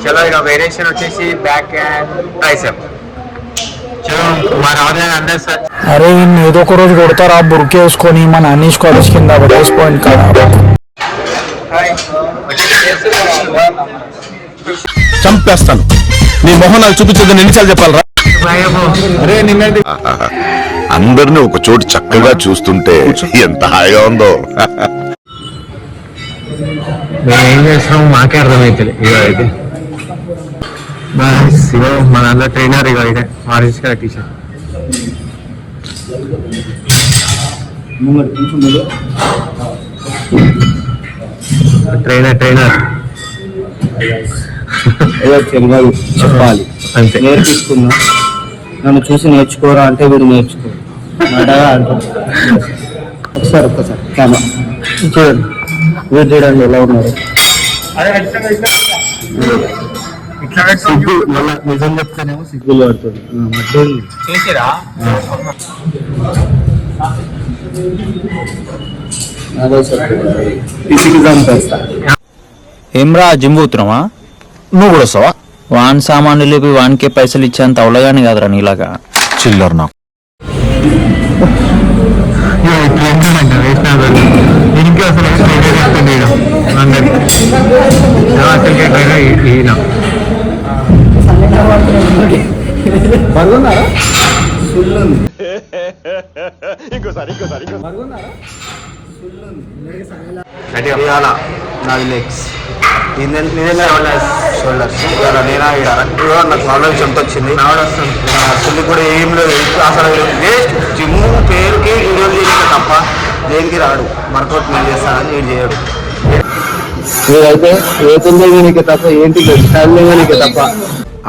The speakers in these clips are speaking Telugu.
చలో ఇక వేరియేషన్ వచ్చేసి బ్యాక్ అండ్ ట్రైసెప్. చలో మా రాజు అందరు సార్. అరే ఏదో ఒక రోజు కొడతారా బుర్కే వేసుకొని మన అనీష్ కాలేజ్ కింద పడేసిపోయింది కదా. చంపేస్తాను నీ మొహం నాకు చూపించదని ఎన్నిసార్లు చెప్పాలరా. అరే నిన్న అందరిని ఒక చోటు చక్కగా చూస్తుంటే ఎంత హాయిగా ఉందో. మేము ఏం చేస్తున్నాం మాకే అర్థమైతే ఇక అయితే మన దాంట్లో ట్రైనర్ ఇక అయితే ఆరెంజ్ కలర్ టీషర్ట్. ట్రైనర్ చెప్పాలి అంతే. నేర్పిస్తున్నా, నన్ను చూసి నేర్చుకోరా అంటే వీడు నేర్చుకో ఒకసారి కెమెరా చూడండి, వీడు చూడండి ఎలా ఉన్నారు. సిగ్గు మళ్ళా నిజం చెప్తానేమో సిగ్గులు పడుతుంది. అదే సార్ పిసికి చంపేస్తా. ఏమ్రా జిమ్ పోతున్నావా? నువ్వు కూడా వస్తావా? వాన్ సామాన్లు లేపి వానికే పైసలు ఇచ్చేంత అవలగాని కాదురా నీలాగా చిల్లర్ నాకు. దీనికి అసలు నాది లెగ్స్, షోల్డర్స్. నాకు నాలెడ్జ్ ఎంత వచ్చింది, అసలు కూడా ఏం లేదు అసలు. వేస్ట్ జిమ్ పేరుకి వీడియోలు చేసిన తప్ప దేనికి రాడు. వర్కౌట్ నేను చేస్తానని నేను చేయడు. మీరైతే ఏతుందో నీకే తప్ప ఏంటి నీకే తప్ప.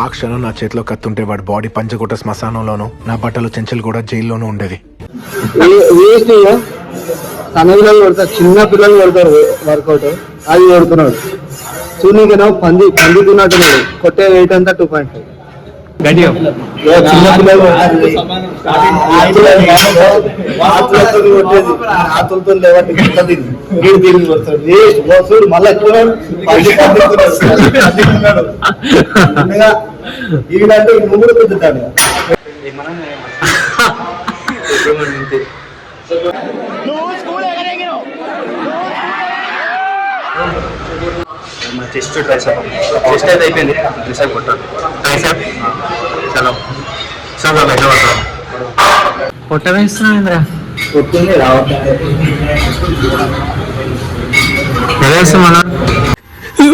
ఆ క్షణం నా చేతిలో కత్తుంటే వాడి బాడీ పంచకోట శ్మశానంలోను, నా బట్టలు చెంచలు కూడా జైల్లోనూ ఉండేది. వేస్ట్ తన పిల్లలు కొడతారు, చిన్న పిల్లలు కొడతారు వర్కౌట్, అది కొడుతున్నాడు. చూనీకేమో పందికున్నట్టు కొట్టే వెయిట్ అంతా 2.5. చిన్న పిల్లలు ఆతులతో లేవంటే దీన్ని కొడతాడు. చూడు మళ్ళీ ఈడంటే ముందు కుదుతాడు. చెస్ట్ అయితే అయిపోయింది. ట్రైసెప్ కొట్టాను. చలో పొట్ట వేస్తున్నా కొట్టింది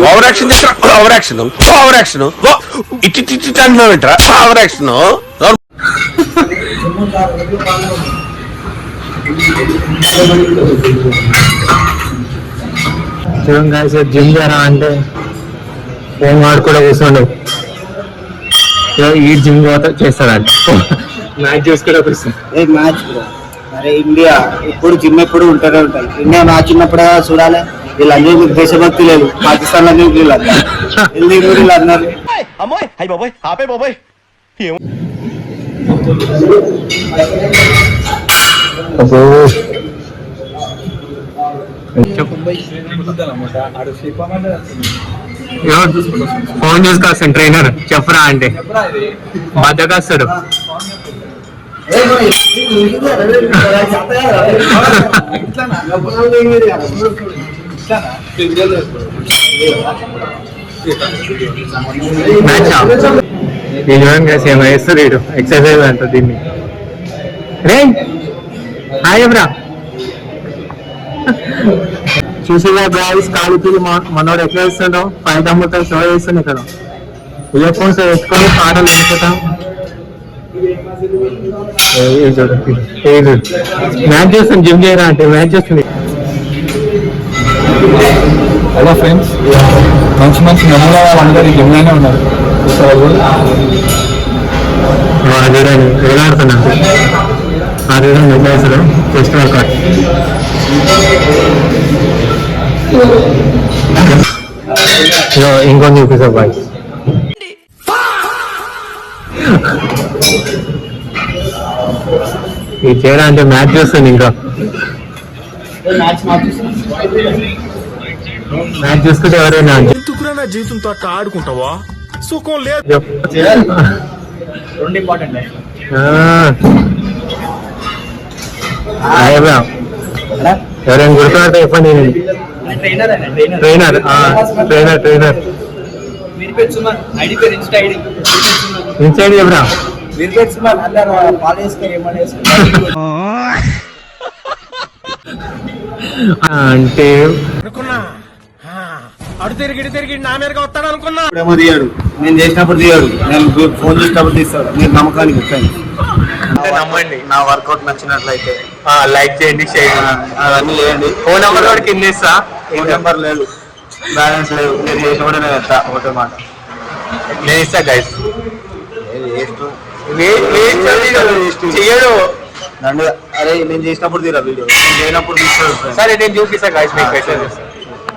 over action over action over action ఇట్టి అంటున్నావు ఏంట్రా ఓవర్ యాక్షన్. చూడండి గాయ్స్, జిమ్ చేరా అంటే ఫోన్ వాడు కూడా కూర్చోండు. ఈ జిమ్ చేస్తాడంట, మ్యాచ్ చూసుకుంటే కూర్చోండి. మ్యాచ్ అరే ఇండియా ఇప్పుడు జిమ్ ఎప్పుడు ఉంటూనే ఉంటాయి. ఇండియా మ్యాచ్ ఉన్నప్పుడు చూడాలి. వీళ్ళందరూ దేశభక్తి లేదు, పాకిస్తాన్ లో వీళ్ళు అన్నారు. ఫోన్ చూసుకొస్తాను ట్రైనర్ చెప్పరా అంటే బద్దకొస్తాడు. సేమ్ వేస్తాడు వీడు, ఎక్సర్సైజ్ అంట దీన్ని. రే హాయ్ ఎబ్రా, చూసిగా గాయస్ కాలిపి మనోడు ఎట్లా వేస్తుండో పైన అమ్ముతాం షో వేస్తుంది. ఇక్కడ ఇయర్ ఫోన్స్ పెట్టుకొని పాటలు వినుకుంటాం. మ్యాచ్ చేస్తాను, జిమ్ చేయరా అంటే మ్యాచ్ చేస్తుంది. హలో ఫ్రెండ్స్, మంచి మంచి నమ్ముల వాళ్ళందరూ జిమ్లోనే ఉన్నారు. చూడండి వేలాడుతున్నాను. నెక్లెస్లో చెస్ట్ వర్కౌట్. ఇంకొంచెం చూపిస్తా బాయ్. ఇది చేయడం అంటే మ్యాచ్ చూస్తుంది. ఇంకా మ్యాచ్ చూసుకుంటే ఎవరైనా నా జీవితంతో అట్ట ఆడుకుంటావా? సుఖం లేదు. రెండు ఇంపార్టెంట్ ఎవరైనా గుర్తున్నట్టు చెప్పండి. ట్రైనర్ ట్రైనర్ ట్రైనర్ ఇన్సైడ్ ఎవరా అంటే అడు తిరిగి నా మీదగా వస్తాడు అనుకున్నా. ఇప్పుడేమో తీయాడు, నేను చేసినప్పుడు తీయాడు, నేను ఫోన్ చేసినప్పుడు తీస్తాడు. మీరు నమ్మకానికి వచ్చాను. నమ్మండి. నా వర్కౌట్ నచ్చినట్లయితే లైక్ చేయండి, షేర్ అవన్నీ చేయండి. ఫోన్ నెంబర్ కూడా కింద ఇస్తా. ఫోన్ నెంబర్ లేదు, బ్యాలెన్స్ లేదు. మీరు చేసిన కూడా నేను వెళ్తా ఒకటే మాట. నేను ఇస్తా గైస్. నన్ను అరే నేను చేసినప్పుడు తీరా వీడియో, నేను చేయనప్పుడు తీస్తాడు. సరే నేను చూపిస్తా గైస్ మీకు మెసేజ్.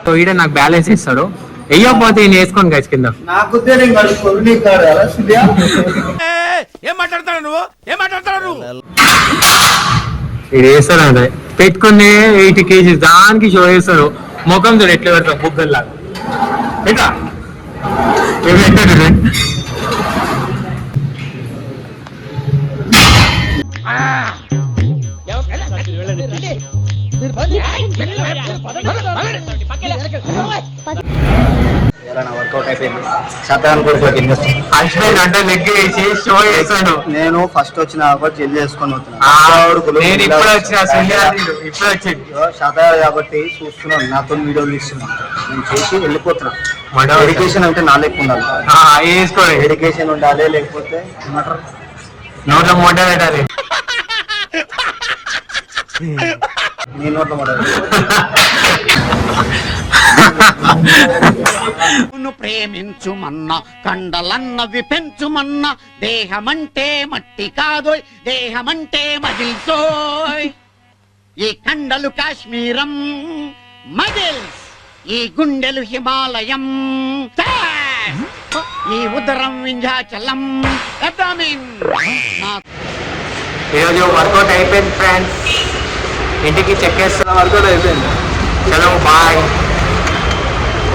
సో ఈడ నాకు బ్యాలెన్స్ ఇస్తాడు. వెయ్యకపోతే నేను వేసుకోను గైస్ కింద. నాకు ఏం మాట్లాడతాడు నువ్వు? ఇది వేస్తాడు అంటే పెట్టుకుని 80 kg దానికి షో వేస్తాడు. ముఖం చూడు ఎట్లా పెడతాం బుగ్గల్లాగా. ఎట్లా వర్కౌట్ అయిపోయింది. శతాన్ని కూడా హస్బెండ్ అంటే లెగ్ వేసి షో వేస్తాడు. నేను ఫస్ట్ వచ్చిన కాబట్టి జల్లి చేసుకొని నేను ఇప్పుడు వచ్చిన ఇప్పుడు వచ్చింది శతాలు కాబట్టి చూస్తున్నాను, నాతో వీడియోలు తీస్తున్నాను. నేను చేసి వెళ్ళిపోతున్నా. ఎడ్యుకేషన్ అంటే నా లెక్క ఉండాలి, వేసుకోండి. ఎడ్యుకేషన్ ఉండాలి, లేకపోతే ఏమంటారు నోట్లో మూట పెట్టాలి. నీ నోట్లో ఉండాలి. ప్రేమించుమన్నా కండలన్నవి పెంచుమన్నా దేహమంటే మట్టి కాదోయ్, దేహమంటే మజిల్సోయ్. ఈ కండలు కాశ్మీరం మజిల్స్, ఈ గుండెలు హిమాలయం, ఈ ఉదరం వింధ్యాచలం. ఈరోజు వర్కౌట్ అయిపోయింది ఫ్రెండ్స్. ఇంటికి చెక్ చేస్తున్న వర్కౌట్ అయిపోయింది. చలో బాయ్.